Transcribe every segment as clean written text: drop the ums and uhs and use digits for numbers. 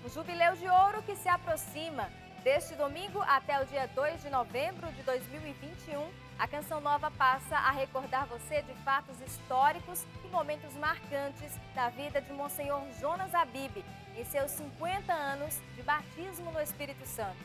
Um jubileu de ouro que se aproxima. Deste domingo até o dia 2 de novembro de 2021, a Canção Nova passa a recordar você de fatos históricos e momentos marcantes da vida de Monsenhor Jonas Abib, em seus 50 anos de batismo no Espírito Santo.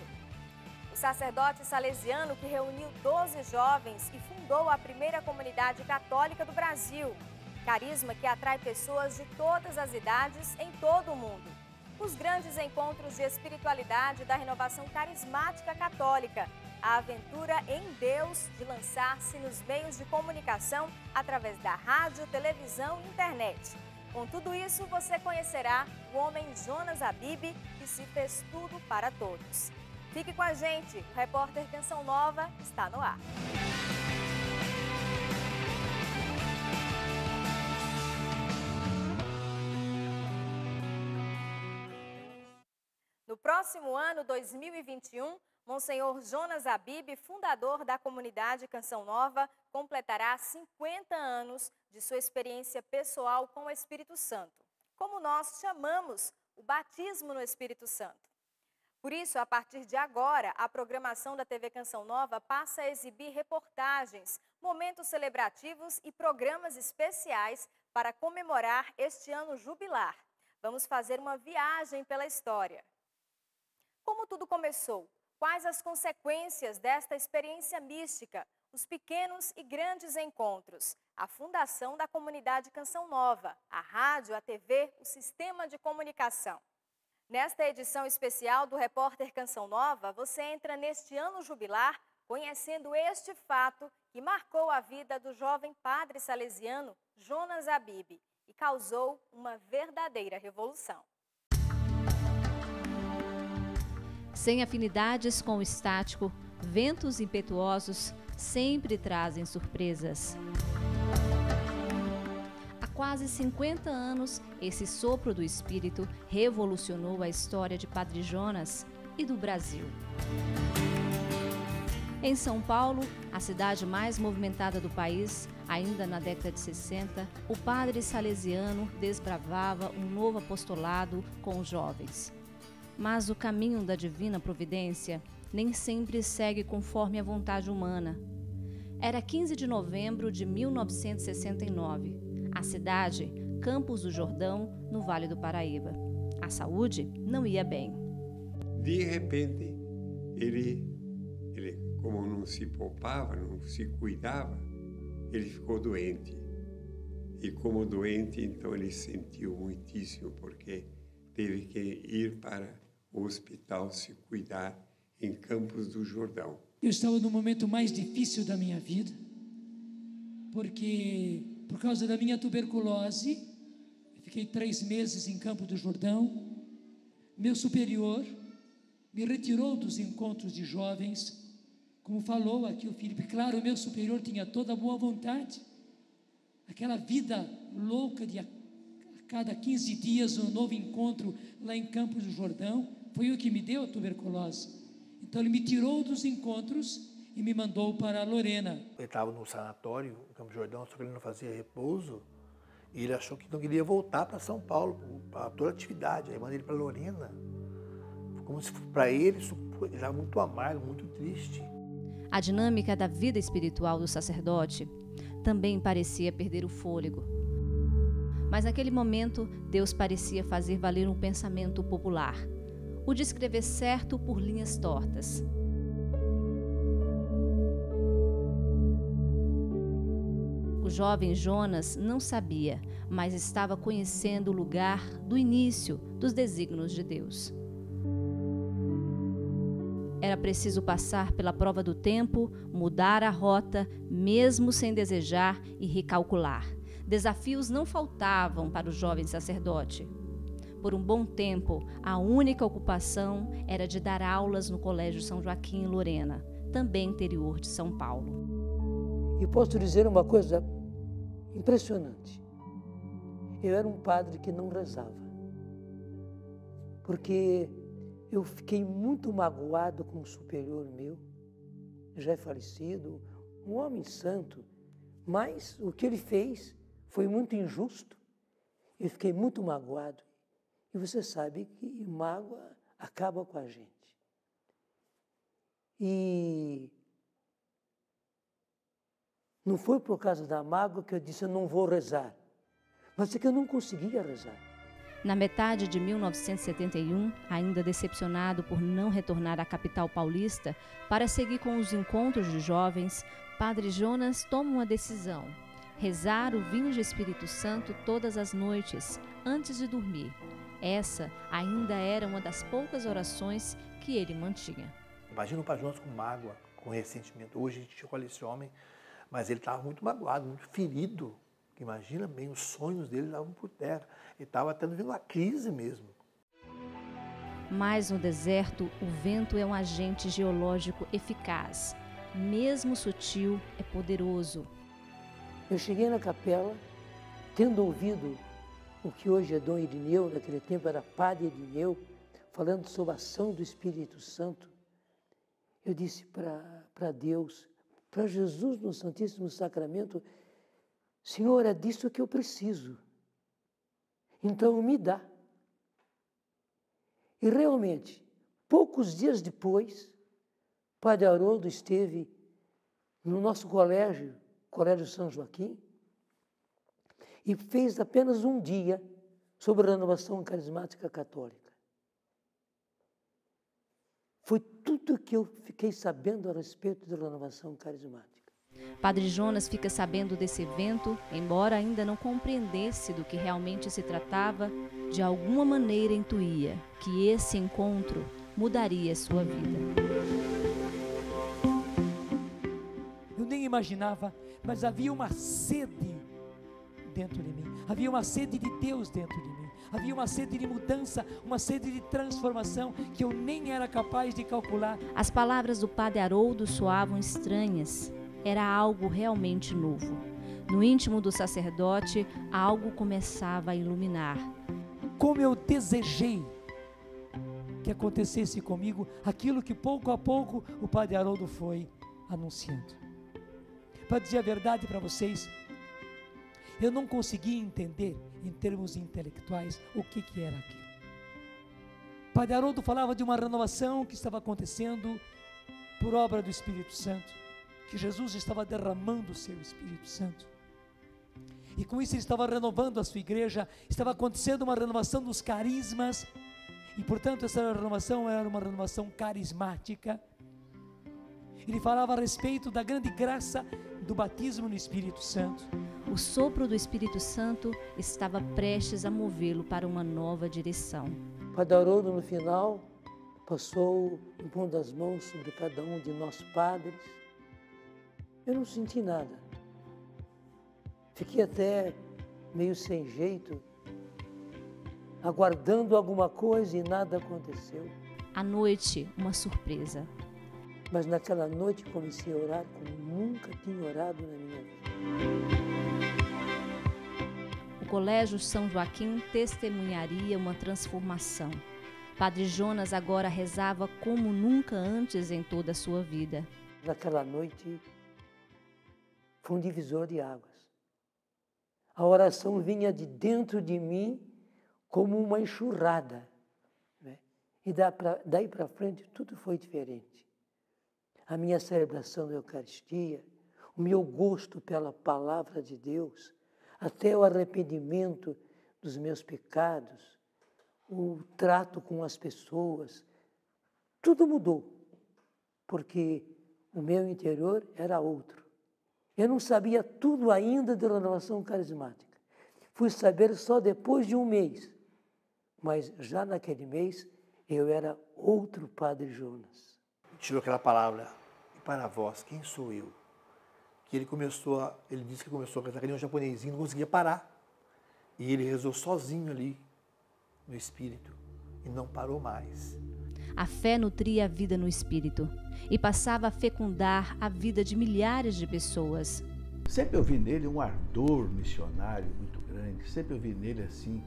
O sacerdote salesiano que reuniu 12 jovens e fundou a primeira comunidade católica do Brasil. Carisma que atrai pessoas de todas as idades em todo o mundo. Os grandes encontros de espiritualidade da renovação carismática católica. A aventura em Deus de lançar-se nos meios de comunicação através da rádio, televisão e internet. Com tudo isso, você conhecerá o homem Jonas Abib, que se fez tudo para todos. Fique com a gente, o repórter Canção Nova está no ar. No próximo ano, 2021, Monsenhor Jonas Abib, fundador da comunidade Canção Nova, completará 50 anos de sua experiência pessoal com o Espírito Santo, como nós chamamos o batismo no Espírito Santo. Por isso, a partir de agora, a programação da TV Canção Nova passa a exibir reportagens, momentos celebrativos e programas especiais para comemorar este ano jubilar. Vamos fazer uma viagem pela história. Como tudo começou? Quais as consequências desta experiência mística? Os pequenos e grandes encontros, a fundação da comunidade Canção Nova, a rádio, a TV, o sistema de comunicação. Nesta edição especial do Repórter Canção Nova, você entra neste ano jubilar conhecendo este fato que marcou a vida do jovem padre salesiano Jonas Abib e causou uma verdadeira revolução. Sem afinidades com o estático, ventos impetuosos sempre trazem surpresas. Há quase 50 anos, esse sopro do Espírito revolucionou a história de Padre Jonas e do Brasil. Em São Paulo, a cidade mais movimentada do país, ainda na década de 60, o padre salesiano desbravava um novo apostolado com os jovens. Mas o caminho da divina providência nem sempre segue conforme a vontade humana. Era 15 de novembro de 1969. A cidade, Campos do Jordão, no Vale do Paraíba. A saúde não ia bem. De repente, ele como não se poupava, não se cuidava, ele ficou doente. E como doente, então ele sentiu muitíssimo, porque teve que ir para o hospital se cuidar em Campos do Jordão. Eu estava no momento mais difícil da minha vida, porque por causa da minha tuberculose, eu fiquei 3 meses em Campos do Jordão. Meu superior me retirou dos encontros de jovens, como falou aqui o Felipe. Claro, o meu superior tinha toda a boa vontade, aquela vida louca de a cada 15 dias um novo encontro lá em Campos do Jordão. Foi o que me deu a tuberculose. Então ele me tirou dos encontros e me mandou para Lorena. Ele estava no sanatório, no Campos do Jordão, só que ele não fazia repouso. E ele achou que não queria voltar para São Paulo, para toda a atividade. Aí mandei ele para Lorena. Como se para ele isso era muito amargo, muito triste. A dinâmica da vida espiritual do sacerdote também parecia perder o fôlego. Mas naquele momento, Deus parecia fazer valer um pensamento popular. O de escrever certo por linhas tortas. O jovem Jonas não sabia, mas estava conhecendo o lugar do início dos desígnios de Deus. Era preciso passar pela prova do tempo, mudar a rota, mesmo sem desejar, e recalcular. Desafios não faltavam para o jovem sacerdote. Por um bom tempo, a única ocupação era de dar aulas no Colégio São Joaquim, em Lorena, também interior de São Paulo. E posso dizer uma coisa impressionante. Eu era um padre que não rezava, porque eu fiquei muito magoado com um superior meu, já é falecido, um homem santo, mas o que ele fez foi muito injusto. Eu fiquei muito magoado. E você sabe que mágoa acaba com a gente. E não foi por causa da mágoa que eu disse, eu não vou rezar. Mas é que eu não conseguia rezar. Na metade de 1971, ainda decepcionado por não retornar à capital paulista para seguir com os encontros de jovens, Padre Jonas toma uma decisão: rezar o Vinde Espírito Santo todas as noites, antes de dormir. Essa ainda era uma das poucas orações que ele mantinha. Imagina o Padre Jonas com mágoa, com ressentimento. Hoje a gente olha esse homem, mas ele estava muito magoado, muito ferido. Imagina bem, os sonhos dele estavam por terra. Ele estava tendo uma crise mesmo. Mas no deserto, o vento é um agente geológico eficaz. Mesmo sutil, é poderoso. Eu cheguei na capela, tendo ouvido o que hoje é Dom Irineu, naquele tempo era Padre Irineu, falando sobre a ação do Espírito Santo. Eu disse para Deus, para Jesus no Santíssimo Sacramento, Senhor, é disso que eu preciso. Então me dá. E realmente, poucos dias depois, Padre Haroldo esteve no nosso colégio, Colégio São Joaquim, e fez apenas um dia sobre a renovação carismática católica. Foi tudo que eu fiquei sabendo a respeito da renovação carismática. Padre Jonas fica sabendo desse evento, embora ainda não compreendesse do que realmente se tratava, de alguma maneira intuía que esse encontro mudaria sua vida. Eu nem imaginava, mas havia uma sede dentro de mim. Havia uma sede de Deus dentro de mim. Havia uma sede de mudança, uma sede de transformação que eu nem era capaz de calcular. As palavras do Padre Haroldo soavam estranhas. Era algo realmente novo. No íntimo do sacerdote, algo começava a iluminar. Como eu desejei que acontecesse comigo aquilo que pouco a pouco o Padre Haroldo foi anunciando. Para dizer a verdade para vocês, eu não conseguia entender, em termos intelectuais, o que era aquilo. Padre Haroldo falava de uma renovação que estava acontecendo por obra do Espírito Santo, que Jesus estava derramando o seu Espírito Santo. E com isso ele estava renovando a sua igreja, estava acontecendo uma renovação dos carismas, e portanto essa renovação era uma renovação carismática. Ele falava a respeito da grande graça do batismo no Espírito Santo. O sopro do Espírito Santo estava prestes a movê-lo para uma nova direção. Padre Haroldo, no final, passou impondo as mãos sobre cada um de nós padres. Eu não senti nada. Fiquei até meio sem jeito, aguardando alguma coisa e nada aconteceu. À noite, uma surpresa. Mas naquela noite comecei a orar como nunca tinha orado na minha vida. O Colégio São Joaquim testemunharia uma transformação. Padre Jonas agora rezava como nunca antes em toda a sua vida. Naquela noite foi um divisor de águas. A oração vinha de dentro de mim como uma enxurrada, né? E daí para frente tudo foi diferente. A minha celebração da Eucaristia, o meu gosto pela palavra de Deus, até o arrependimento dos meus pecados, o trato com as pessoas, tudo mudou, porque o meu interior era outro. Eu não sabia tudo ainda da renovação carismática. Fui saber só depois de um mês, mas já naquele mês eu era outro Padre Jonas. Tirou aquela palavra, e para vós, quem sou eu? Que ele disse que começou a cantar, que ele um japonesinho, não conseguia parar. E ele rezou sozinho ali, no Espírito, e não parou mais. A fé nutria a vida no Espírito e passava a fecundar a vida de milhares de pessoas. Sempre eu vi nele um ardor missionário muito grande, sempre eu vi nele assim,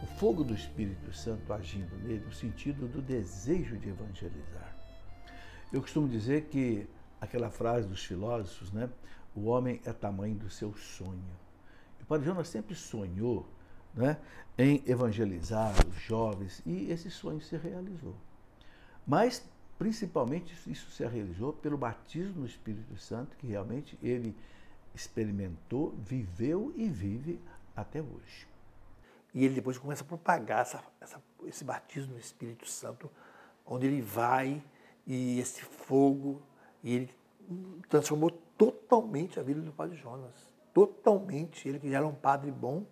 o fogo do Espírito Santo agindo nele, no sentido do desejo de evangelizar. Eu costumo dizer que aquela frase dos filósofos, né? O homem é tamanho do seu sonho. E o Padre Jonas sempre sonhou né, em evangelizar os jovens, e esse sonho se realizou. Mas, principalmente, isso se realizou pelo batismo no Espírito Santo, que realmente ele experimentou, viveu e vive até hoje. E ele depois começa a propagar esse batismo no Espírito Santo, onde ele vai, e esse fogo, e ele transformou totalmente a vida do padre Jonas. Totalmente. Ele que já era um padre bom,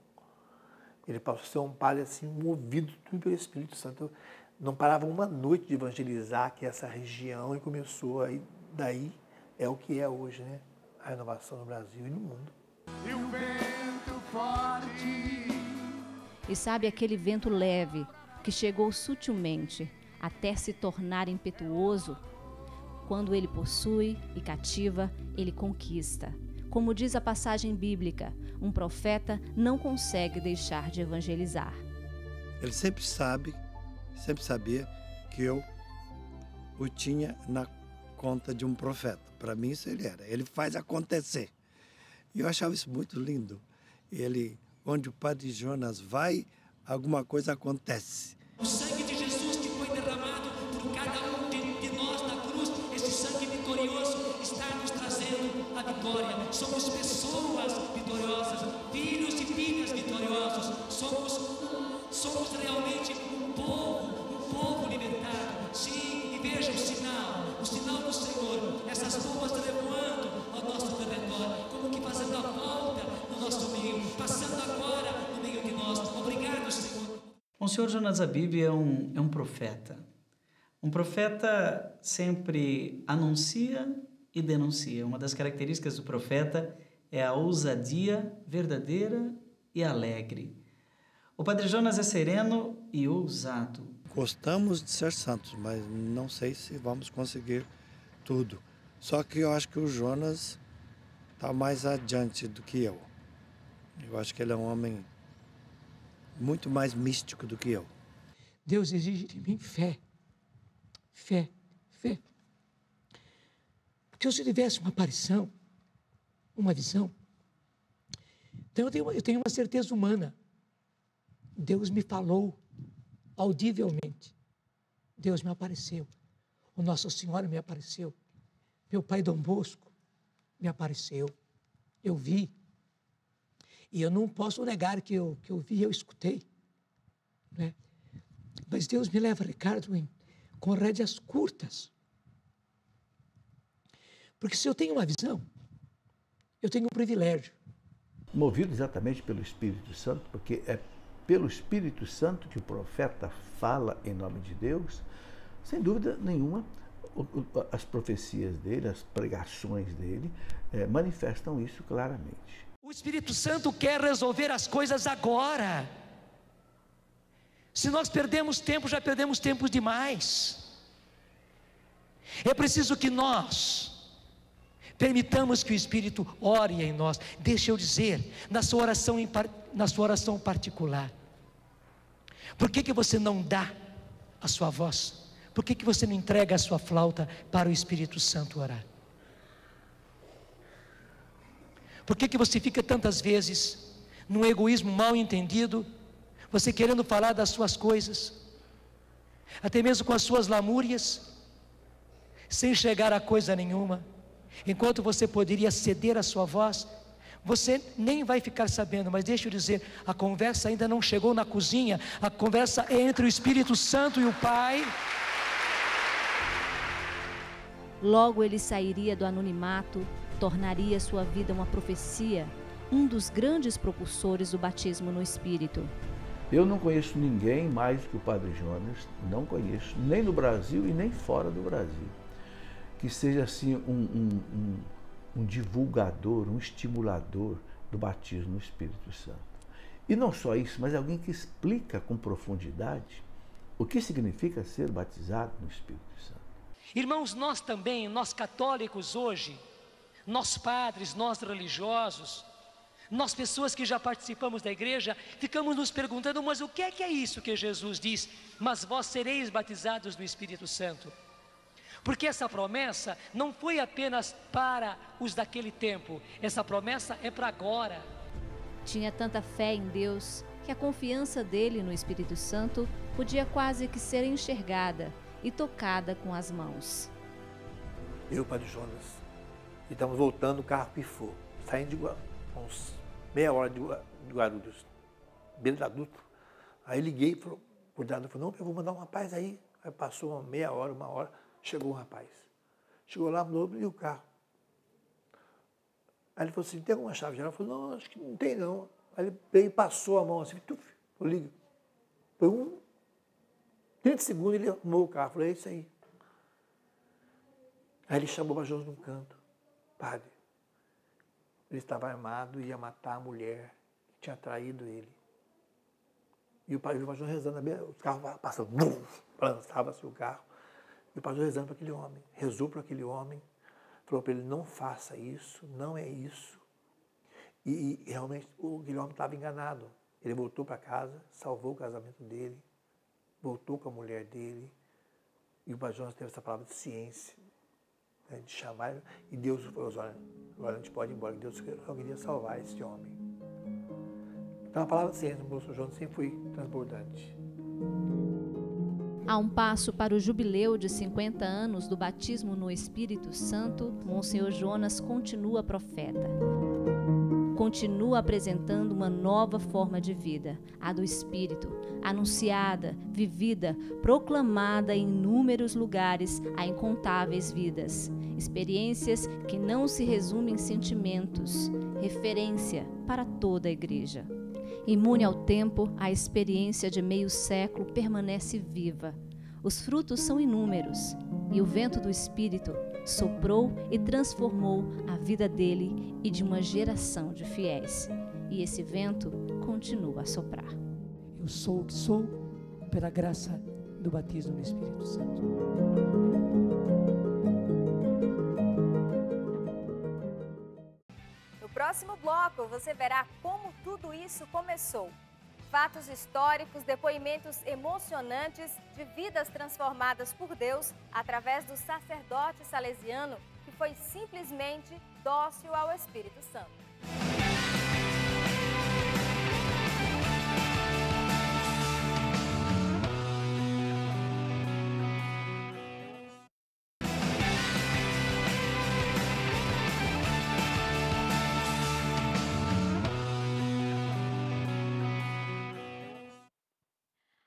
ele passou a ser um padre assim, movido tudo pelo Espírito Santo. Não parava uma noite de evangelizar aqui essa região, e começou aí, daí é o que é hoje, né? A renovação no Brasil e no mundo. E o vento forte. E sabe aquele vento leve que chegou sutilmente até se tornar impetuoso? Quando ele possui e cativa, ele conquista. Como diz a passagem bíblica, um profeta não consegue deixar de evangelizar. Ele sempre sabia que eu o tinha na conta de um profeta. Para mim isso ele era. Ele faz acontecer. E eu achava isso muito lindo. Ele, onde o padre Jonas vai, alguma coisa acontece. O sangue de Jesus que foi derramado por cada um de nós na cruz, esse sangue vitorioso está nos trazendo a vitória. Somos pessoas vitoriosas, filhos e filhas vitoriosos. Somos realmente um povo libertado. Sim, e veja o sinal do Senhor, essas bombas revoando ao nosso redor, como que fazendo a volta no nosso meio, passando agora no meio de nós. Obrigado, Senhor. Monsenhor Jonas Habib é um profeta. Um profeta sempre anuncia e denuncia. Uma das características do profeta é a ousadia verdadeira e alegre. O Padre Jonas é sereno e ousado. Gostamos de ser santos, mas não sei se vamos conseguir tudo. Só que eu acho que o Jonas está mais adiante do que eu. Eu acho que ele é um homem muito mais místico do que eu. Deus exige de mim fé. Fé. Porque se eu tivesse uma aparição, uma visão, então eu tenho uma certeza humana. Deus me falou audivelmente. Deus me apareceu. O Nossa Senhora me apareceu. Meu pai Dom Bosco me apareceu. Eu vi. E eu não posso negar que eu vi e eu escutei. Né? Mas Deus me leva, Ricardo, com rédeas curtas. Porque se eu tenho uma visão, eu tenho um privilégio. Movido exatamente pelo Espírito Santo, porque é pelo Espírito Santo que o profeta fala em nome de Deus, sem dúvida nenhuma, as profecias dele, as pregações dele, manifestam isso claramente. O Espírito Santo quer resolver as coisas agora. Se nós perdemos tempo, já perdemos tempo demais. É preciso que nós permitamos que o Espírito ore em nós. Deixa eu dizer, na sua oração particular, por que você não dá a sua voz? Por que você não entrega a sua flauta para o Espírito Santo orar? Por que você fica tantas vezes num egoísmo mal entendido, você querendo falar das suas coisas, até mesmo com as suas lamúrias, sem chegar a coisa nenhuma, enquanto você poderia ceder a sua voz? Você nem vai ficar sabendo, mas deixa eu dizer, a conversa ainda não chegou na cozinha, a conversa é entre o Espírito Santo e o Pai. Logo ele sairia do anonimato, tornaria sua vida uma profecia, um dos grandes propulsores do batismo no Espírito. Eu não conheço ninguém mais que o Padre Jonas, não conheço, nem no Brasil e nem fora do Brasil, que seja assim um divulgador, um estimulador do batismo no Espírito Santo. E não só isso, mas alguém que explica com profundidade o que significa ser batizado no Espírito Santo. Irmãos, nós também, nós católicos hoje, nós padres, nós religiosos, nós pessoas que já participamos da igreja, ficamos nos perguntando, mas o que é isso que Jesus diz? Mas vós sereis batizados no Espírito Santo. Porque essa promessa não foi apenas para os daquele tempo, essa promessa é para agora. Tinha tanta fé em Deus que a confiança dele no Espírito Santo podia quase que ser enxergada e tocada com as mãos. Eu e o Padre Jonas, e estamos voltando, o carro pifou, saindo de uns meia hora de Guarulhos, beira da Dutra. Aí liguei para o cuidador, falou, não, eu vou mandar um rapaz aí. Aí passou uma meia hora, uma hora, chegou um rapaz. Chegou lá, mudou e o carro. Aí ele falou assim, tem alguma chave geral? Eu falei, não, acho que não tem não. Aí ele veio e passou a mão assim, eu ligo. Foi 30 segundos ele arrumou o carro. Eu falei, é isso aí. Aí ele chamou o Padre Jonas num canto. Padre, ele estava armado e ia matar a mulher que tinha traído ele. E o Padre Jonas rezando, os carros passando, balançava-se o carro. E o Padre Jonas rezando para aquele homem, rezou para aquele homem, falou para ele, não faça isso, não é isso. E realmente aquele homem estava enganado. Ele voltou para casa, salvou o casamento dele, voltou com a mulher dele. E o Padre Jonas teve essa palavra de ciência, né, de chamar. E Deus falou, olha, agora a gente pode ir embora, Deus queria salvar esse homem. Então a palavra de ciência no São Jonas sempre foi transbordante. A um passo para o jubileu de 50 anos do batismo no Espírito Santo, Monsenhor Jonas continua profeta. Continua apresentando uma nova forma de vida, a do Espírito, anunciada, vivida, proclamada em inúmeros lugares a incontáveis vidas. Experiências que não se resumem em sentimentos, referência para toda a Igreja. Imune ao tempo, a experiência de meio século permanece viva. Os frutos são inúmeros, e o vento do Espírito soprou e transformou a vida dele e de uma geração de fiéis. E esse vento continua a soprar. Eu sou o que sou pela graça do batismo no Espírito Santo. No próximo bloco, você verá como tudo isso começou. Fatos históricos, depoimentos emocionantes de vidas transformadas por Deus através do sacerdote salesiano que foi simplesmente dócil ao Espírito Santo.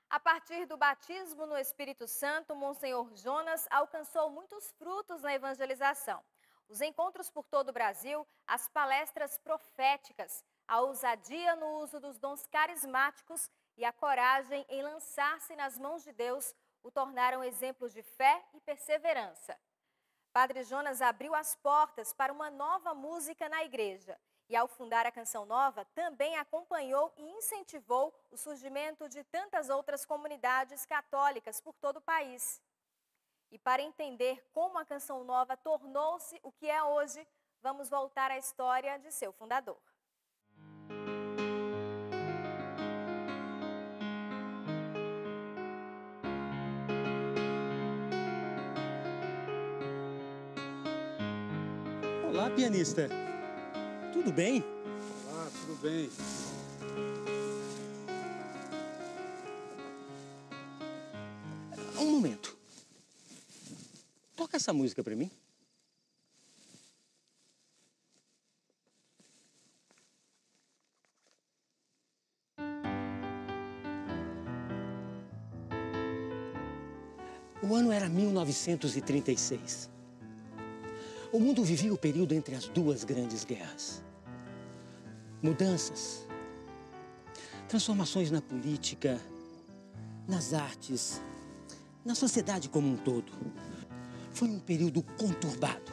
A partir do batismo no Espírito Santo, Monsenhor Jonas alcançou muitos frutos na evangelização. Os encontros por todo o Brasil, as palestras proféticas, a ousadia no uso dos dons carismáticos e a coragem em lançar-se nas mãos de Deus o tornaram exemplos de fé e perseverança. Padre Jonas abriu as portas para uma nova música na igreja. E ao fundar a Canção Nova, também acompanhou e incentivou o surgimento de tantas outras comunidades católicas por todo o país. E para entender como a Canção Nova tornou-se o que é hoje, vamos voltar à história de seu fundador. Olá, pianista. Tudo bem? Ah, tudo bem. Um momento. Toca essa música pra mim. O ano era 1936. O mundo vivia o período entre as duas grandes guerras. Mudanças, transformações na política, nas artes, na sociedade como um todo. Foi um período conturbado,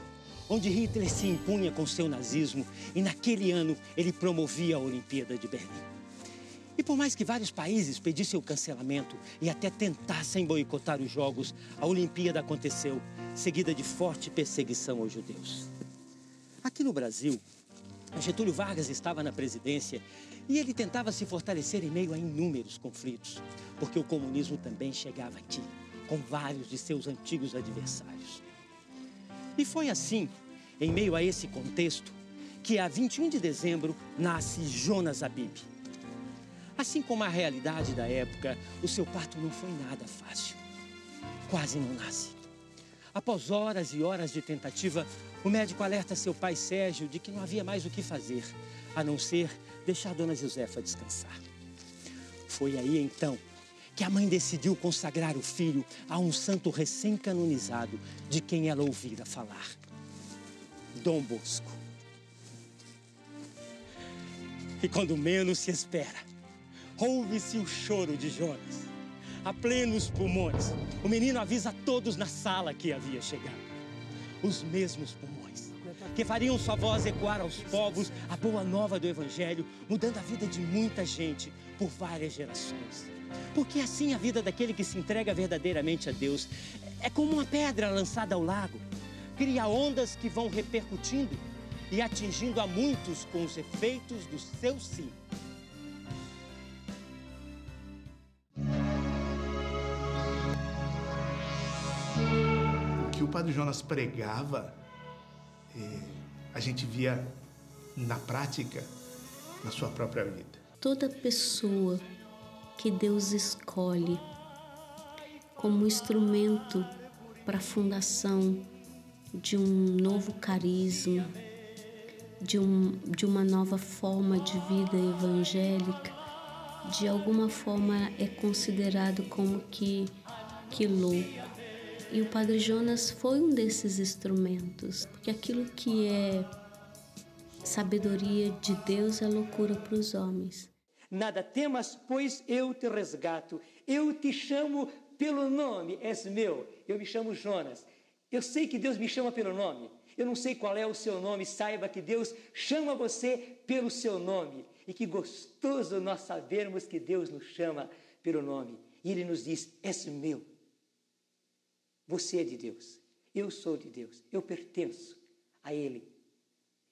onde Hitler se impunha com seu nazismo e naquele ano ele promovia a Olimpíada de Berlim. E por mais que vários países pedissem o cancelamento e até tentassem boicotar os Jogos, a Olimpíada aconteceu, seguida de forte perseguição aos judeus. Aqui no Brasil, Getúlio Vargas estava na presidência e ele tentava se fortalecer em meio a inúmeros conflitos, porque o comunismo também chegava aqui, com vários de seus antigos adversários. E foi assim, em meio a esse contexto, que a 21 de dezembro nasce Jonas Abib. Assim como a realidade da época, o seu parto não foi nada fácil. Quase não nasce. Após horas e horas de tentativa, o médico alerta seu pai Sérgio de que não havia mais o que fazer, a não ser deixar a dona Josefa descansar. Foi aí então que a mãe decidiu consagrar o filho a um santo recém-canonizado de quem ela ouvira falar, Dom Bosco. E quando menos se espera, ouve-se o choro de Jonas. A plenos pulmões, o menino avisa a todos na sala que havia chegado. Os mesmos pulmões que fariam sua voz ecoar aos povos a boa nova do Evangelho, mudando a vida de muita gente por várias gerações. Porque assim a vida daquele que se entrega verdadeiramente a Deus é como uma pedra lançada ao lago. Cria ondas que vão repercutindo e atingindo a muitos com os efeitos do seu sim. O que o Padre Jonas pregava, a gente via na prática, na sua própria vida. Toda pessoa que Deus escolhe como instrumento para a fundação de um novo carisma, de uma nova forma de vida evangélica, de alguma forma é considerado como que louco. E o Padre Jonas foi um desses instrumentos, porque aquilo que é sabedoria de Deus é loucura para os homens. Nada temas, pois eu te resgato. Eu te chamo pelo nome, és meu. Eu me chamo Jonas. Eu sei que Deus me chama pelo nome. Eu não sei qual é o seu nome. Saiba que Deus chama você pelo seu nome. E que gostoso nós sabermos que Deus nos chama pelo nome. E Ele nos diz, és meu. Você é de Deus. Eu sou de Deus. Eu pertenço a Ele.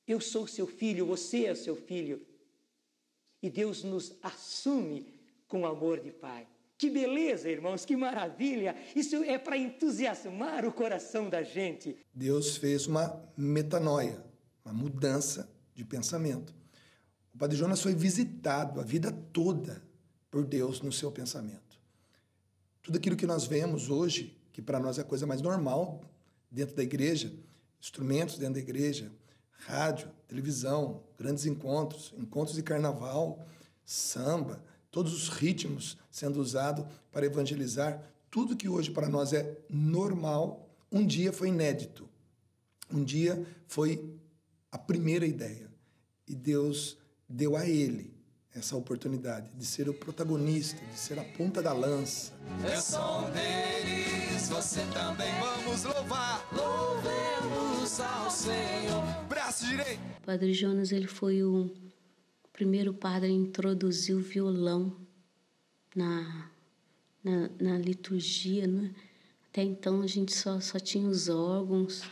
Eu sou seu filho, você é seu filho. E Deus nos assume com amor de Pai. Que beleza, irmãos, que maravilha. Isso é para entusiasmar o coração da gente. Deus fez uma metanoia, uma mudança de pensamento. O Padre Jonas foi visitado a vida toda por Deus no seu pensamento. Tudo aquilo que nós vemos hoje, que para nós é a coisa mais normal dentro da igreja, instrumentos dentro da igreja, rádio, televisão, grandes encontros, encontros de carnaval, samba, todos os ritmos sendo usados para evangelizar, tudo que hoje para nós é normal, um dia foi inédito. Um dia foi a primeira ideia. E Deus deu a ele essa oportunidade de ser o protagonista, de ser a ponta da lança. Eu sou um deles, você também. Vamos louvar, louvemos ao Senhor. Braço direito. O Padre Jonas, ele foi o primeiro padre a introduzir o violão na liturgia, né? Até então a gente só tinha os órgãos,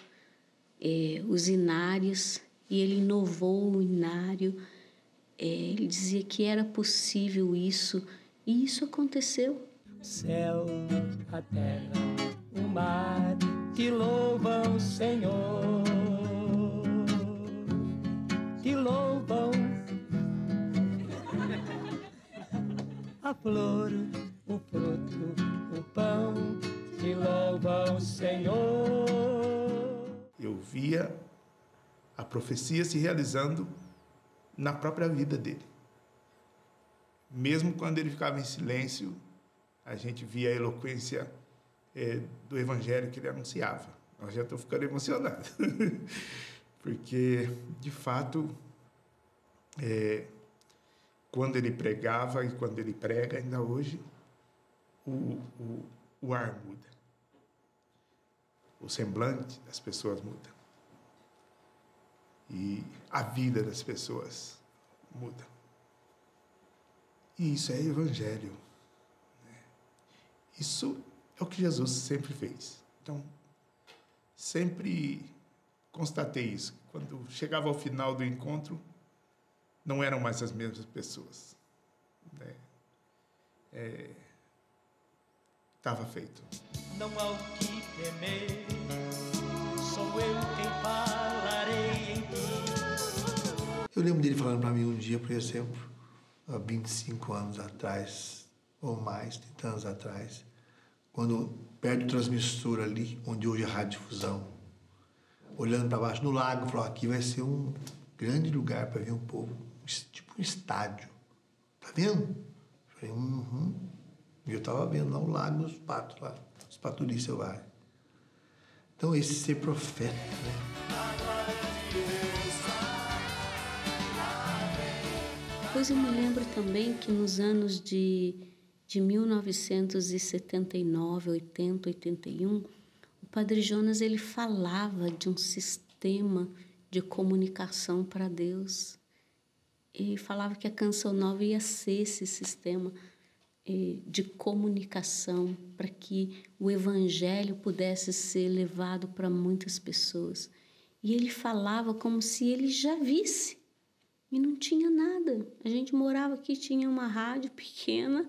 os inários, e ele inovou o inário. Ele dizia que era possível isso, e isso aconteceu. O céu, a terra, o mar, te louvam, Senhor. Te louvam. A flor, o fruto, o pão, te louvam, Senhor. Eu via a profecia se realizando na própria vida dele. Mesmo quando ele ficava em silêncio, a gente via a eloquência do evangelho que ele anunciava. Eu já estou ficando emocionado. Porque, de fato, quando ele pregava e quando ele prega, ainda hoje, o ar muda. O semblante das pessoas muda. E a vida das pessoas muda. E isso é evangelho. Isso é o que Jesus sempre fez. Então, sempre constatei isso. Quando chegava ao final do encontro, não eram mais as mesmas pessoas. Estava feito. Não há o que temer, sou eu quem falarei em ti. Eu lembro dele falando para mim um dia, por exemplo, há 25 anos atrás, ou mais, 30 anos atrás, quando perto do transmissor ali, onde hoje é a radiodifusão, olhando para baixo no lago, falou, aqui vai ser um grande lugar para ver um povo, tipo um estádio. Tá vendo? Eu falei, E eu estava vendo lá o lago, os patos lá, os paturis selvagens. Então, esse ser profeta, né? Pois eu me lembro também que nos anos de 1979, 80, 81, o Padre Jonas ele falava de um sistema de comunicação para Deus. E falava que a Canção Nova ia ser esse sistema de comunicação para que o Evangelho pudesse ser levado para muitas pessoas. E ele falava como se ele já visse. E não tinha nada. A gente morava aqui, tinha uma rádio pequena,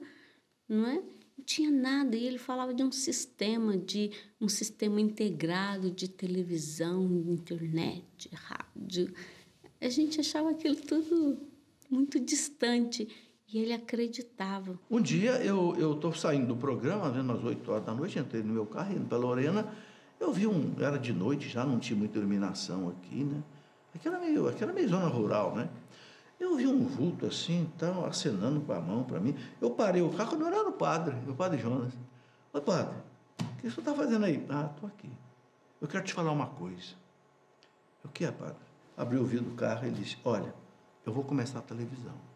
não é? Não tinha nada. E ele falava de um sistema integrado de televisão, internet, rádio. A gente achava aquilo tudo muito distante. E ele acreditava. Um dia eu estou saindo do programa, vendo às 8 horas da noite, entrei no meu carro, indo para Lorena, eu vi era de noite, já não tinha muita iluminação aqui, né? Aquela meio zona rural, né? Eu vi um vulto assim, tal, acenando com a mão para mim. Eu parei o carro, não era o Padre Jonas. Oi, Padre, o que você está fazendo aí? Ah, estou aqui. Eu quero te falar uma coisa. O que é, Padre? Abri o vidro do carro e disse, olha, eu vou começar a televisão.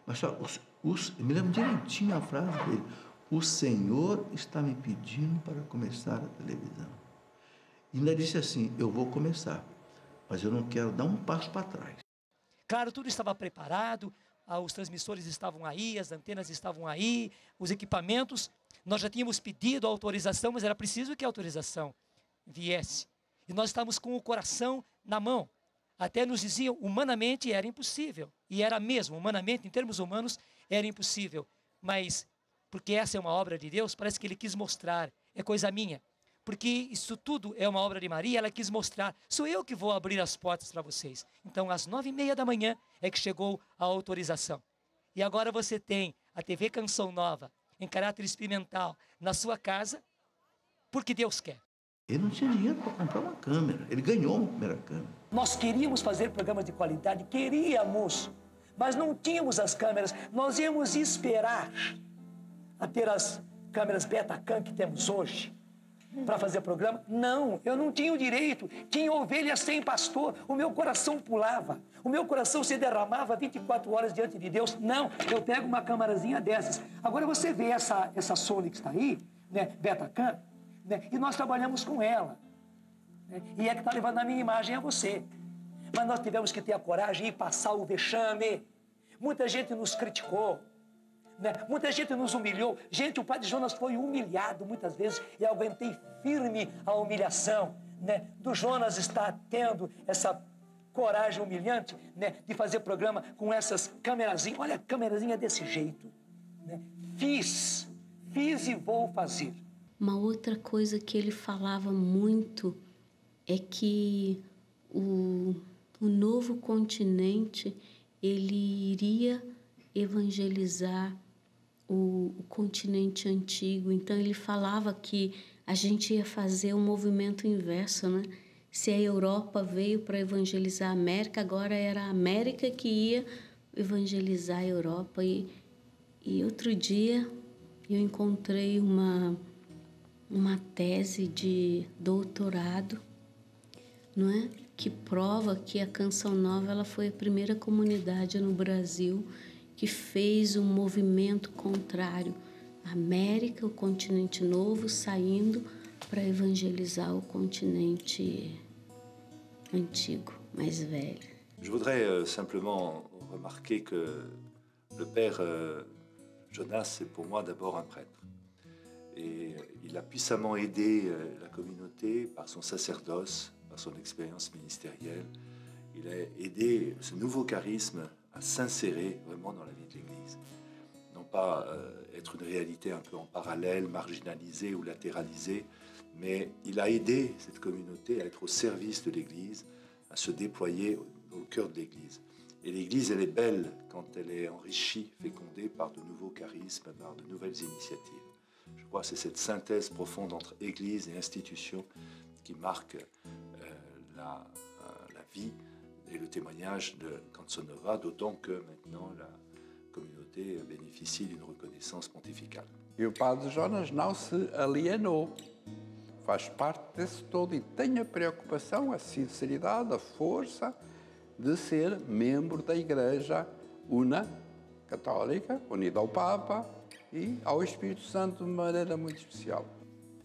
Mas só, eu me lembro direitinho a frase dele. O Senhor está me pedindo para começar a televisão. E ainda disse assim, eu vou começar, mas eu não quero dar um passo para trás. Claro, tudo estava preparado, os transmissores estavam aí, as antenas estavam aí, os equipamentos. Nós já tínhamos pedido a autorização, mas era preciso que a autorização viesse. E nós estávamos com o coração na mão. Até nos diziam, humanamente era impossível. E era mesmo, humanamente, em termos humanos, era impossível. Mas, porque essa é uma obra de Deus, parece que Ele quis mostrar, é coisa minha. Porque isso tudo é uma obra de Maria, ela quis mostrar, sou eu que vou abrir as portas para vocês. Então, às 9h30 da manhã é que chegou a autorização. E agora você tem a TV Canção Nova, em caráter experimental, na sua casa, porque Deus quer. Ele não tinha dinheiro para comprar uma câmera, ele ganhou uma primeira câmera. Nós queríamos fazer programas de qualidade, mas não tínhamos as câmeras. Nós íamos esperar a ter as câmeras Betacam que temos hoje para fazer programa. Não, eu não tinha o direito. Tinha ovelhas sem pastor. O meu coração pulava. O meu coração se derramava 24 horas diante de Deus. Não, eu pego uma câmerazinha dessas. Agora você vê essa Sony que está aí, né, Betacam, né, e nós trabalhamos com ela. E é que está levando a minha imagem a você. Mas nós tivemos que ter a coragem e passar o vexame. Muita gente nos criticou, né? Muita gente nos humilhou. Gente, o Padre Jonas foi humilhado muitas vezes e eu aguentei firme a humilhação, né? Do Jonas estar tendo essa coragem humilhante, né? De fazer programa com essas câmerazinhas. Olha, a câmerazinha desse jeito, né? Fiz e vou fazer. Uma outra coisa que ele falava muito é que o novo continente, ele iria evangelizar o continente antigo. Então, ele falava que a gente ia fazer um movimento inverso, né? Se a Europa veio para evangelizar a América, agora era a América que ia evangelizar a Europa. E outro dia eu encontrei uma tese de doutorado, não é? Que prova que a Canção Nova ela foi a primeira comunidade no Brasil que fez um movimento contrário. A América, o continente novo, saindo para evangelizar o continente antigo, mais velho. Je voudrais simplement remarquer que le père Jonas, c'est pour moi d'abord un prêtre. Et il a puissamment aidé la communauté par son sacerdoce, par son expérience ministérielle. Il a aidé ce nouveau charisme à s'insérer vraiment dans la vie de l'Église. Non pas être une réalité un peu en parallèle, marginalisée ou latéralisée, mais il a aidé cette communauté à être au service de l'Église, à se déployer au cœur de l'Église. Et l'Église, elle est belle quand elle est enrichie, fécondée par de nouveaux charismes, par de nouvelles initiatives. Je crois que c'est cette synthèse profonde entre Église et institution qui marque la vie et le témoignage de Canção Nova, d'autant que maintenant la communauté bénéficie d'une reconnaissance pontificale. E o Padre Jonas não se alienou, faz parte desse todo e tem a preocupação, a sinceridade, a força de ser membro da Igreja una, católica, unida ao Papa e ao Espírito Santo de maneira muito especial.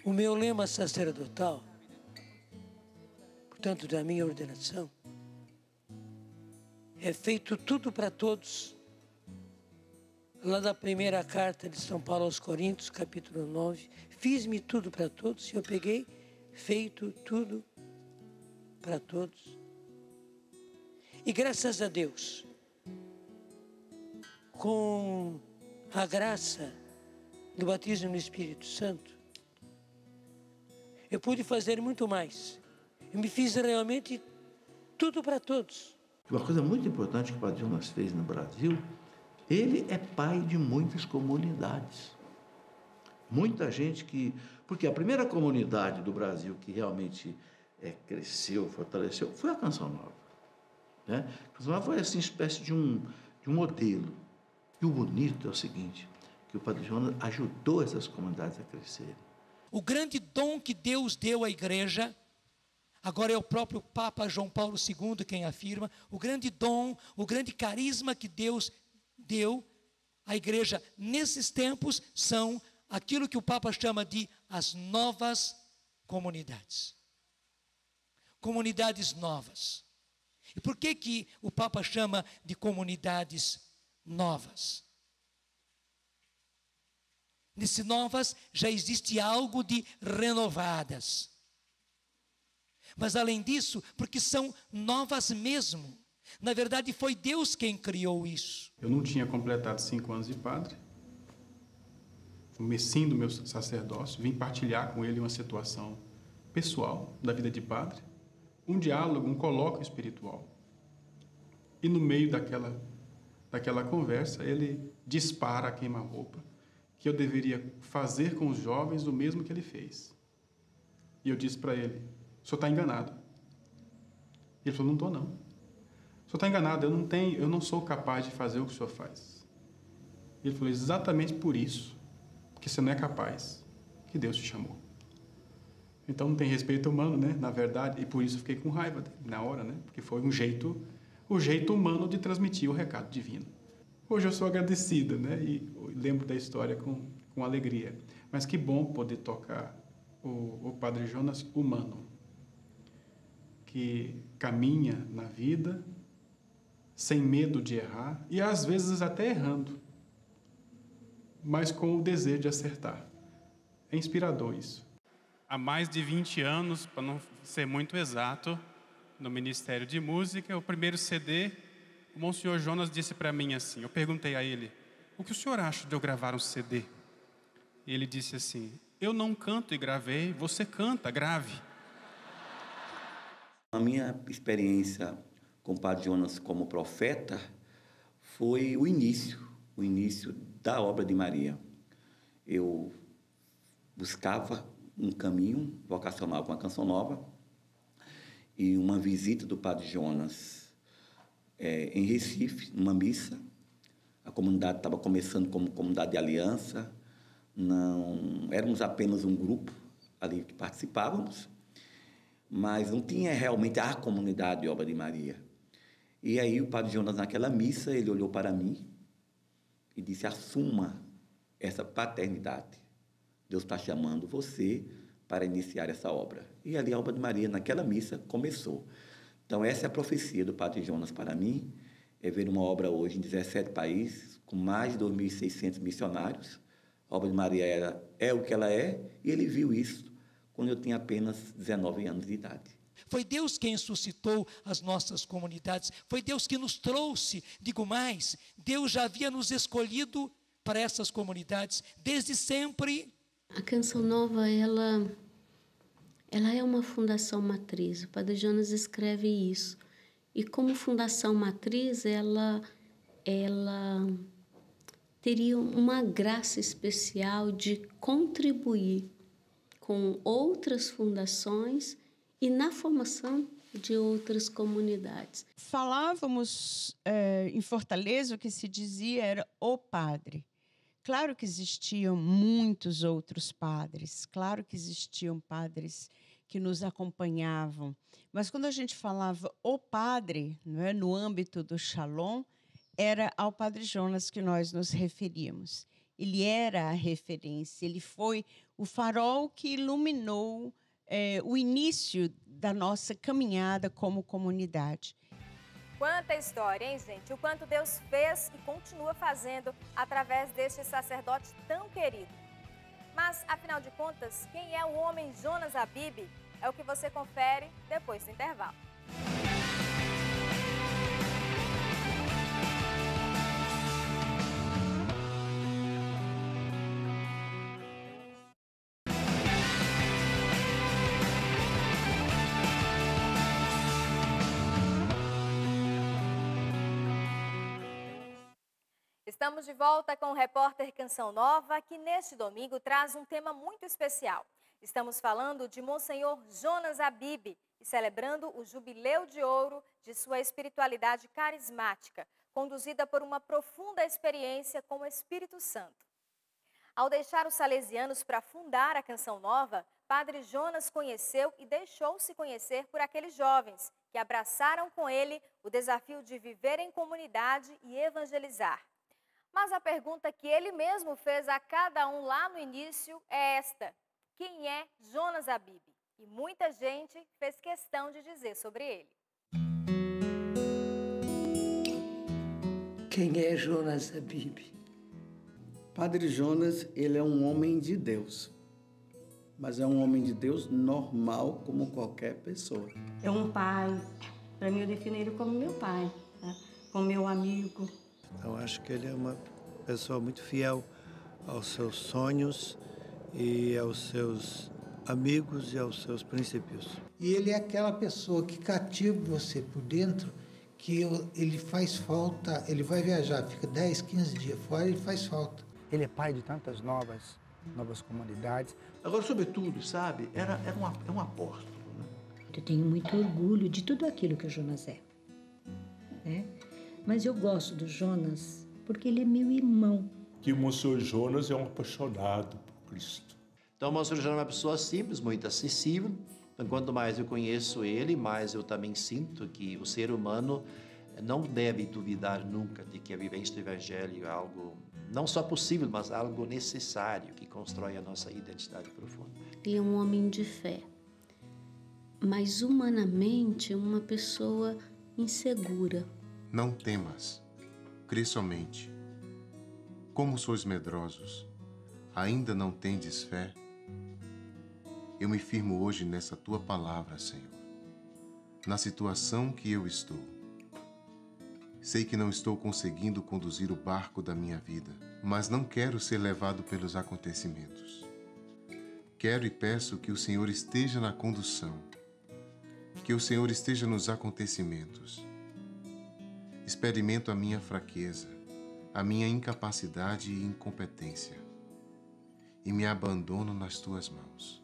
O meu lema sacerdotal, portanto, da minha ordenação, é feito tudo para todos. Lá da primeira carta de São Paulo aos Coríntios, capítulo 9, fiz-me tudo para todos, e eu peguei, feito tudo para todos. E graças a Deus, com a graça do batismo no Espírito Santo, eu pude fazer muito mais. Eu me fiz realmente tudo para todos. Uma coisa muito importante que o Padre Jonas fez no Brasil, ele é pai de muitas comunidades. Muita gente que... Porque a primeira comunidade do Brasil que realmente cresceu, fortaleceu, foi a Canção Nova. Né? A Canção Nova foi assim, uma espécie de um modelo. E o bonito é o seguinte, que o Padre Jonas ajudou essas comunidades a crescerem. O grande dom que Deus deu à igreja, agora é o próprio Papa João Paulo II quem afirma, o grande dom, o grande carisma que Deus deu à igreja nesses tempos são aquilo que o Papa chama de as novas comunidades. Comunidades novas. E por que o Papa chama de comunidades novas? Nesse novas já existe algo de renovadas. Mas além disso, porque são novas mesmo. Na verdade, foi Deus quem criou isso. Eu não tinha completado 5 anos de padre. No comecinho do meu sacerdócio, vim partilhar com ele uma situação pessoal da vida de padre, um diálogo, um colóquio espiritual. E no meio daquela conversa, ele dispara a queima-roupa que eu deveria fazer com os jovens o mesmo que ele fez. E eu disse para ele, o senhor está enganado. Ele falou, não estou não. O senhor está enganado, eu não sou capaz de fazer o que o senhor faz. Ele falou, exatamente por isso, porque você não é capaz, que Deus te chamou. Então não tem respeito humano, né? Na verdade, e por isso eu fiquei com raiva dele na hora, né? Porque foi o jeito humano de transmitir o recado divino. Hoje eu sou agradecido, né? E lembro da história com alegria. Mas que bom poder tocar o Padre Jonas humano, que caminha na vida sem medo de errar e às vezes até errando, mas com o desejo de acertar. É inspirador isso. Há mais de 20 anos, para não ser muito exato, no Ministério de Música, o primeiro CD, o Monsenhor Jonas disse para mim assim, eu perguntei a ele, o que o senhor acha de eu gravar um CD? E ele disse assim, eu não canto e gravei, você canta, grave. A minha experiência com o Padre Jonas como profeta foi o início da obra de Maria. Eu buscava um caminho vocacional com a Canção Nova e uma visita do Padre Jonas em Recife, numa missa. A comunidade estava começando como comunidade de aliança, não éramos apenas um grupo ali que participávamos, mas não tinha realmente a comunidade de Obra de Maria. E aí o Padre Jonas, naquela missa, ele olhou para mim e disse, assuma essa paternidade. Deus está chamando você para iniciar essa obra. E ali a Obra de Maria, naquela missa, começou. Então, essa é a profecia do Padre Jonas para mim, é ver uma obra hoje em 17 países, com mais de 2.600 missionários. A Obra de Maria é o que ela é, e ele viu isso quando eu tinha apenas 19 anos de idade. Foi Deus quem suscitou as nossas comunidades, foi Deus que nos trouxe, digo mais, Deus já havia nos escolhido para essas comunidades, desde sempre. A Canção Nova, ela é uma fundação matriz, o Padre Jonas escreve isso. E como Fundação Matriz, ela teria uma graça especial de contribuir com outras fundações e na formação de outras comunidades. Falávamos em Fortaleza, o que se dizia era o padre. Claro que existiam muitos outros padres, claro que existiam padres que nos acompanhavam, mas quando a gente falava o padre, não é, no âmbito do Shalom, era ao Padre Jonas que nós nos referíamos. Ele era a referência, ele foi o farol que iluminou o início da nossa caminhada como comunidade. Quanta história, hein, gente? O quanto Deus fez e continua fazendo através deste sacerdote tão querido. Mas, afinal de contas, quem é o homem Jonas Habib? É o que você confere depois do intervalo. Estamos de volta com o repórter Canção Nova, que neste domingo traz um tema muito especial. Estamos falando de Monsenhor Jonas Habib e celebrando o jubileu de ouro de sua espiritualidade carismática, conduzida por uma profunda experiência com o Espírito Santo. Ao deixar os salesianos para fundar a Canção Nova, Padre Jonas conheceu e deixou-se conhecer por aqueles jovens que abraçaram com ele o desafio de viver em comunidade e evangelizar. Mas a pergunta que ele mesmo fez a cada um lá no início é esta: quem é Jonas Habib? E muita gente fez questão de dizer sobre ele. Quem é Jonas Habib? Padre Jonas, ele é um homem de Deus, mas é um homem de Deus normal como qualquer pessoa. É um pai, para mim eu defino ele como meu pai, tá? Como meu amigo. Eu acho que ele é uma pessoa muito fiel aos seus sonhos e aos seus amigos e aos seus princípios. E ele é aquela pessoa que cativa você por dentro, que ele faz falta, ele vai viajar, fica 10, 15 dias fora, ele faz falta. Ele é pai de tantas novas comunidades. Agora, sobretudo, sabe, é um apóstolo. Né? Eu tenho muito orgulho de tudo aquilo que o Jonas é. Mas eu gosto do Jonas porque ele é meu irmão. Que o Monsenhor Jonas é um apaixonado por Cristo. Então, o Monsenhor Jonas é uma pessoa simples, muito acessível. Então, quanto mais eu conheço ele, mais eu também sinto que o ser humano não deve duvidar nunca de que a vivência do Evangelho é algo não só possível, mas algo necessário que constrói a nossa identidade profunda. Ele é um homem de fé, mas humanamente uma pessoa insegura. Não temas, crê somente. Como sois medrosos, ainda não tendes fé? Eu me firmo hoje nessa tua palavra, Senhor, na situação que eu estou. Sei que não estou conseguindo conduzir o barco da minha vida, mas não quero ser levado pelos acontecimentos. Quero e peço que o Senhor esteja na condução, que o Senhor esteja nos acontecimentos. Experimento a minha fraqueza, a minha incapacidade e incompetência, e me abandono nas tuas mãos.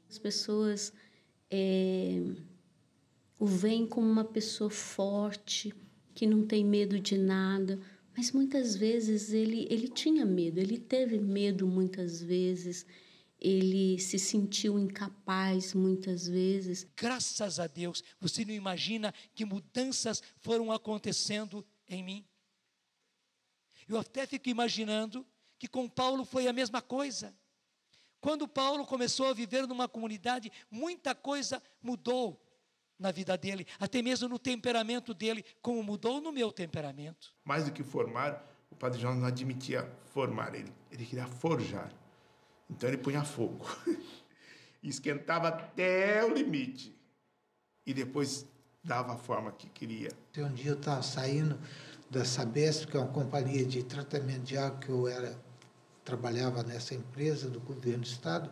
As pessoas o veem como uma pessoa forte, que não tem medo de nada, mas muitas vezes ele tinha medo, ele teve medo muitas vezes, ele se sentiu incapaz muitas vezes. Graças a Deus, você não imagina que mudanças foram acontecendo em mim. Eu até fico imaginando que com Paulo foi a mesma coisa. Quando Paulo começou a viver numa comunidade, muita coisa mudou na vida dele, até mesmo no temperamento dele, como mudou no meu temperamento. Mais do que formar, o Padre Jonas não admitia formar, ele queria forjar. Então ele punha fogo, esquentava até o limite e depois dava a forma que queria. Um dia eu estava saindo da Sabesp, que é uma companhia de tratamento de água que eu trabalhava nessa empresa do governo do estado,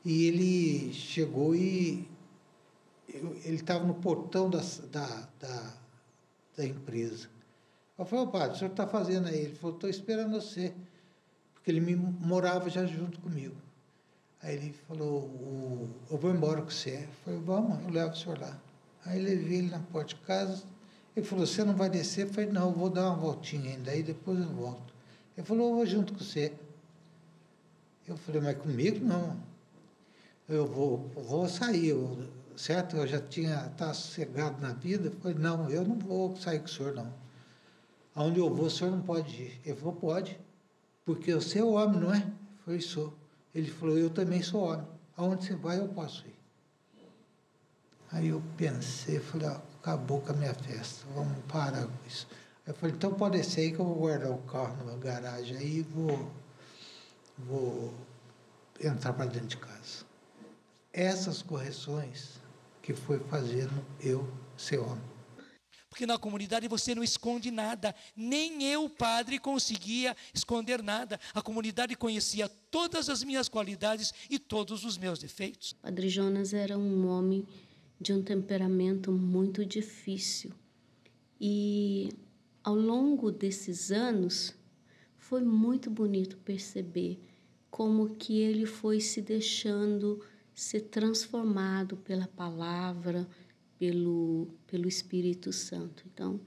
e ele chegou e ele estava no portão da empresa. Eu falei, padre, o senhor está fazendo aí? Ele falou, estou esperando você. Porque ele morava já junto comigo. Aí ele falou, eu vou embora com você. Eu falei, vamos, eu levo o senhor lá. Aí levei ele na porta de casa. Ele falou, você não vai descer? Eu falei, não, eu vou dar uma voltinha ainda, aí depois eu volto. Ele falou, eu vou junto com você. Eu falei, mas comigo não. Eu vou sair, certo? Eu já estava sossegado na vida. Eu falei, não, eu não vou sair com o senhor, não. Aonde eu vou, o senhor não pode ir. Ele falou, pode, porque você é homem, não é? Eu falei, sou. Ele falou, eu também sou homem. Aonde você vai, eu posso ir. Aí eu pensei, falei, acabou com a minha festa, vamos parar com isso. Aí eu falei, então pode descer aí que eu vou guardar o carro numa garagem aí e vou entrar para dentro de casa. Essas correções que foi fazendo eu ser homem. Porque na comunidade você não esconde nada. Nem eu, padre, conseguia esconder nada. A comunidade conhecia todas as minhas qualidades e todos os meus defeitos. Padre Jonas era um homem de um temperamento muito difícil. E ao longo desses anos, foi muito bonito perceber como que ele foi se deixando ser transformado pela palavra, pelo Espírito Santo. Então,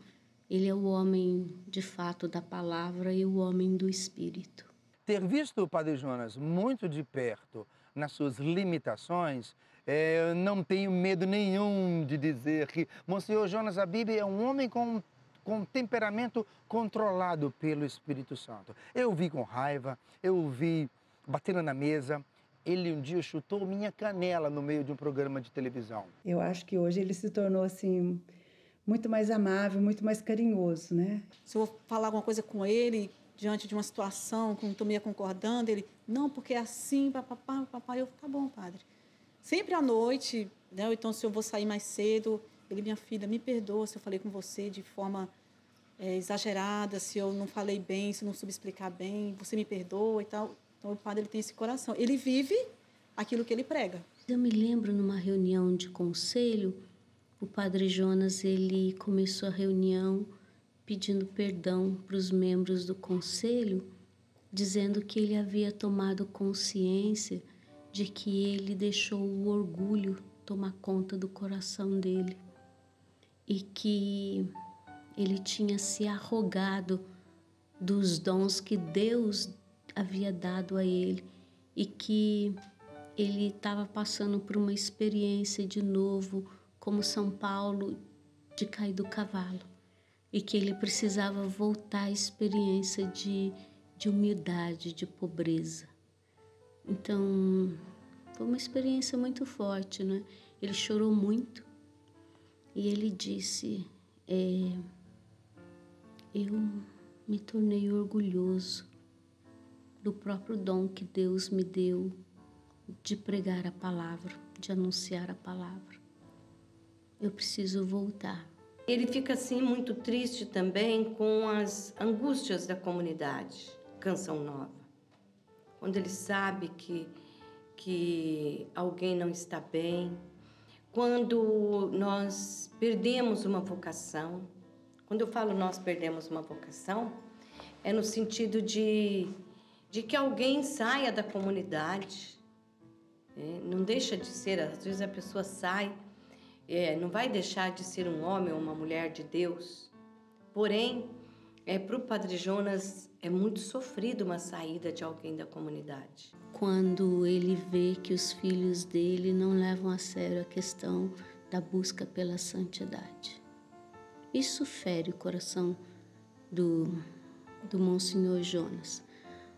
ele é o homem, de fato, da palavra e o homem do Espírito. Ter visto o Padre Jonas muito de perto, nas suas limitações, eu não tenho medo nenhum de dizer que Monsenhor Jonas Habib é um homem com temperamento controlado pelo Espírito Santo. Eu o vi com raiva, eu o vi batendo na mesa. Ele um dia chutou minha canela no meio de um programa de televisão. Eu acho que hoje ele se tornou assim muito mais amável, muito mais carinhoso, né? Se eu vou falar alguma coisa com ele diante de uma situação que não estou meio concordando, ele, não, porque é assim, papai, eu, tá bom, padre. Sempre à noite, né? Ou então se eu vou sair mais cedo, ele, minha filha, me perdoa se eu falei com você de forma exagerada, se eu não falei bem, se eu não soube explicar bem, você me perdoa e tal. Então, o padre ele tem esse coração. Ele vive aquilo que ele prega. Eu me lembro, numa reunião de conselho, o padre Jonas ele começou a reunião pedindo perdão para os membros do conselho, dizendo que ele havia tomado consciência de que ele deixou o orgulho tomar conta do coração dele e que ele tinha se arrogado dos dons que Deus havia dado a ele e que ele estava passando por uma experiência de novo, como São Paulo, de cair do cavalo, e que ele precisava voltar à experiência de humildade, de pobreza. Então, foi uma experiência muito forte, né? Ele chorou muito e ele disse, eu me tornei orgulhoso do próprio dom que Deus me deu de pregar a palavra, de anunciar a palavra. Eu preciso voltar. Ele fica assim muito triste também com as angústias da comunidade Canção Nova. Quando ele sabe que alguém não está bem, quando nós perdemos uma vocação. Quando eu falo nós perdemos uma vocação, é no sentido de que alguém saia da comunidade. Não deixa de ser, às vezes a pessoa sai, não vai deixar de ser um homem ou uma mulher de Deus. Porém, para o Padre Jonas é muito sofrido uma saída de alguém da comunidade. Quando ele vê que os filhos dele não levam a sério a questão da busca pela santidade. Isso fere o coração do Monsenhor Jonas.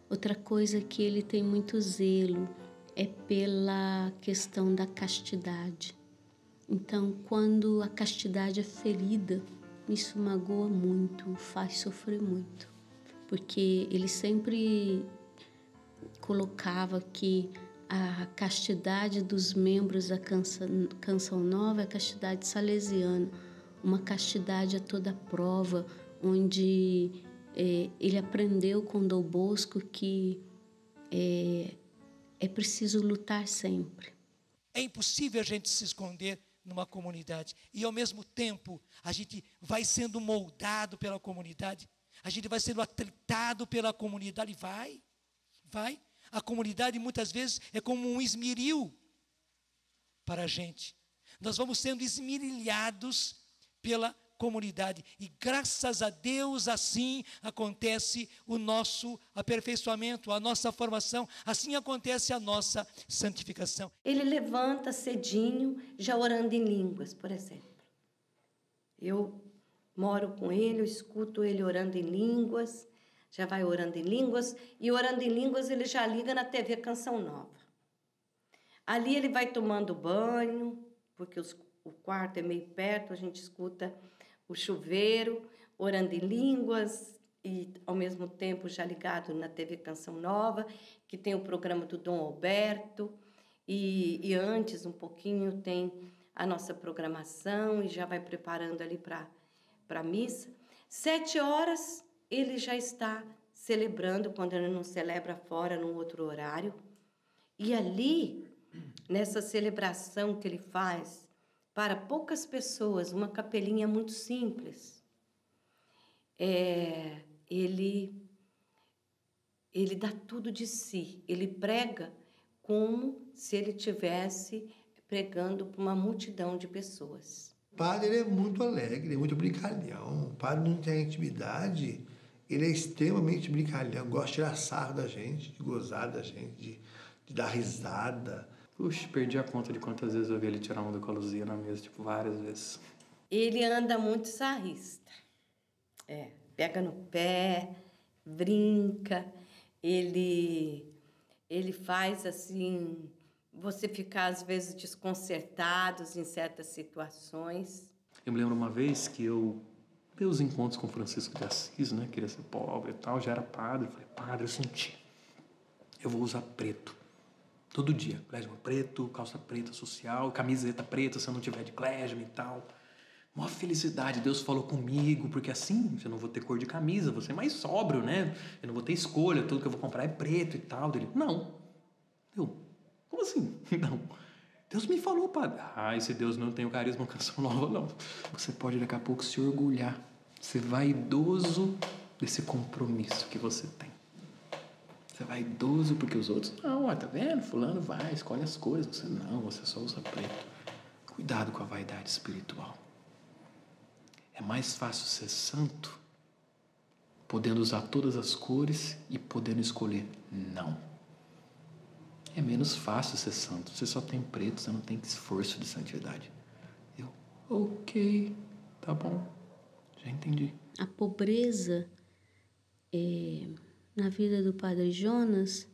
Outra coisa que ele tem muito zelo é pela questão da castidade. Então, quando a castidade é ferida, isso magoa muito, faz sofrer muito. Porque ele sempre colocava que a castidade dos membros da Canção Nova é a castidade salesiana, uma castidade a toda prova, onde ele aprendeu com Dom Bosco que é preciso lutar sempre. É impossível a gente se esconder numa comunidade. E, ao mesmo tempo, a gente vai sendo moldado pela comunidade. A gente vai sendo atritado pela comunidade. Vai. A comunidade, muitas vezes, é como um esmeril para a gente. Nós vamos sendo esmerilhados pela comunidade. E, graças a Deus, assim acontece o nosso aperfeiçoamento, a nossa formação. Assim acontece a nossa santificação. Ele levanta cedinho, já orando em línguas, por exemplo. Eu moro com ele, eu escuto ele orando em línguas, já vai orando em línguas, e orando em línguas ele já liga na TV Canção Nova. Ali ele vai tomando banho, porque o quarto é meio perto, a gente escuta o chuveiro, orando em línguas, e ao mesmo tempo já ligado na TV Canção Nova, que tem o programa do Dom Alberto, e antes, um pouquinho, tem a nossa programação, e já vai preparando ali para a missa. 7h, ele já está celebrando, quando ele não celebra fora, num outro horário. E ali, nessa celebração que ele faz, para poucas pessoas, uma capelinha muito simples, ele dá tudo de si. Ele prega como se ele estivesse pregando para uma multidão de pessoas. O padre ele é muito alegre, ele é muito brincalhão. O padre não tem intimidade, ele é extremamente brincalhão, gosta de tirar sarro da gente, de gozar da gente, de dar risada. Puxa, perdi a conta de quantas vezes eu vi ele tirar onda com a Luzia na mesa, tipo, várias vezes. Ele anda muito sarrista. Pega no pé, brinca, ele faz assim, você ficar às vezes desconcertado em certas situações. Eu me lembro uma vez que eu dei os encontros com Francisco de Assis, né? Queria ser pobre e tal, já era padre. Eu falei, padre, eu senti, eu vou usar preto. Todo dia, clésima preto, calça preta social, camiseta preta se eu não tiver de clésima e tal. Uma felicidade, Deus falou comigo, porque assim eu não vou ter cor de camisa, vou ser mais sóbrio, né? Eu não vou ter escolha, tudo que eu vou comprar é preto e tal. Dele, não. Eu, como assim? Não. Deus me falou, padre. Esse Deus não tem o carisma Canção Nova, não. Você pode daqui a pouco se orgulhar, ser vaidoso desse compromisso que você tem. Você é vaidoso porque os outros... Não, tá vendo? Fulano vai, escolhe as cores. Você não, você só usa preto. Cuidado com a vaidade espiritual. É mais fácil ser santo podendo usar todas as cores e podendo escolher não. É menos fácil ser santo. Você só tem preto, você não tem esforço de santidade. Ok, tá bom. Já entendi. A pobreza na vida do Padre Jonas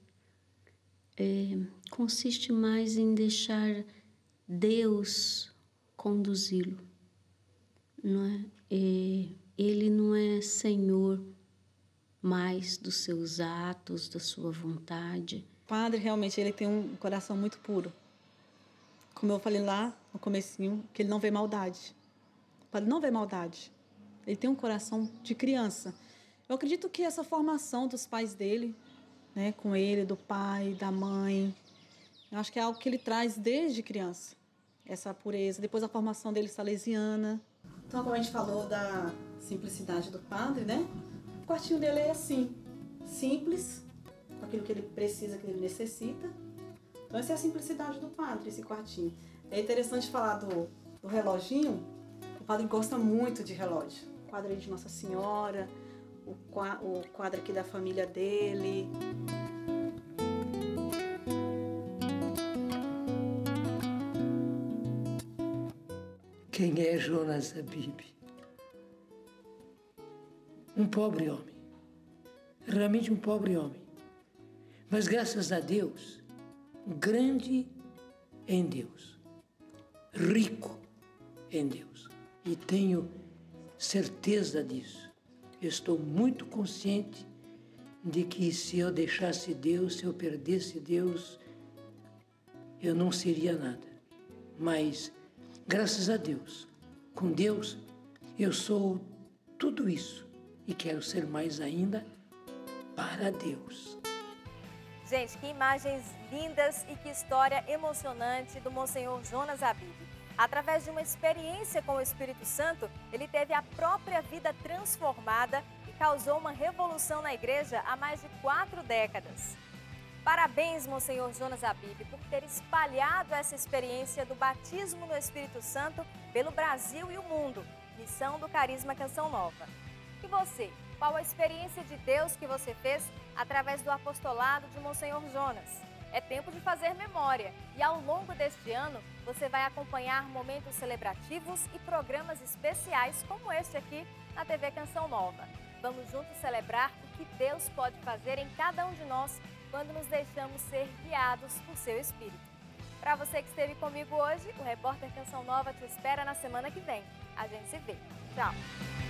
consiste mais em deixar Deus conduzi-lo, não é? Ele não é senhor mais dos seus atos, da sua vontade. O padre realmente ele tem um coração muito puro. Como eu falei lá no comecinho, que ele não vê maldade. O padre não vê maldade. Ele tem um coração de criança. Eu acredito que essa formação dos pais dele, né, com ele, do pai, da mãe, eu acho que é algo que ele traz desde criança. Essa pureza. Depois a formação dele salesiana. Então, como a gente falou da simplicidade do padre, né? O quartinho dele é assim, simples, com aquilo que ele precisa, que ele necessita. Então, essa é a simplicidade do padre, esse quartinho. É interessante falar do reloginho. O padre gosta muito de relógio. O quadro aí de Nossa Senhora, o quadro aqui da família dele. Quem é Jonas Abib? Um pobre homem. Realmente um pobre homem. Mas graças a Deus, grande em Deus. Rico em Deus. E tenho certeza disso. Estou muito consciente de que se eu deixasse Deus, se eu perdesse Deus, eu não seria nada. Mas graças a Deus, com Deus, eu sou tudo isso e quero ser mais ainda para Deus. Gente, que imagens lindas e que história emocionante do Monsenhor Jonas Abib. Através de uma experiência com o Espírito Santo, ele teve a própria vida transformada e causou uma revolução na igreja há mais de 4 décadas. Parabéns, Monsenhor Jonas Habib, por ter espalhado essa experiência do batismo no Espírito Santo pelo Brasil e o mundo. Missão do Carisma Canção Nova. E você, qual a experiência de Deus que você fez através do apostolado de Monsenhor Jonas? É tempo de fazer memória e ao longo deste ano você vai acompanhar momentos celebrativos e programas especiais como este aqui na TV Canção Nova. Vamos juntos celebrar o que Deus pode fazer em cada um de nós quando nos deixamos ser guiados por seu Espírito. Para você que esteve comigo hoje, o Repórter Canção Nova te espera na semana que vem. A gente se vê. Tchau!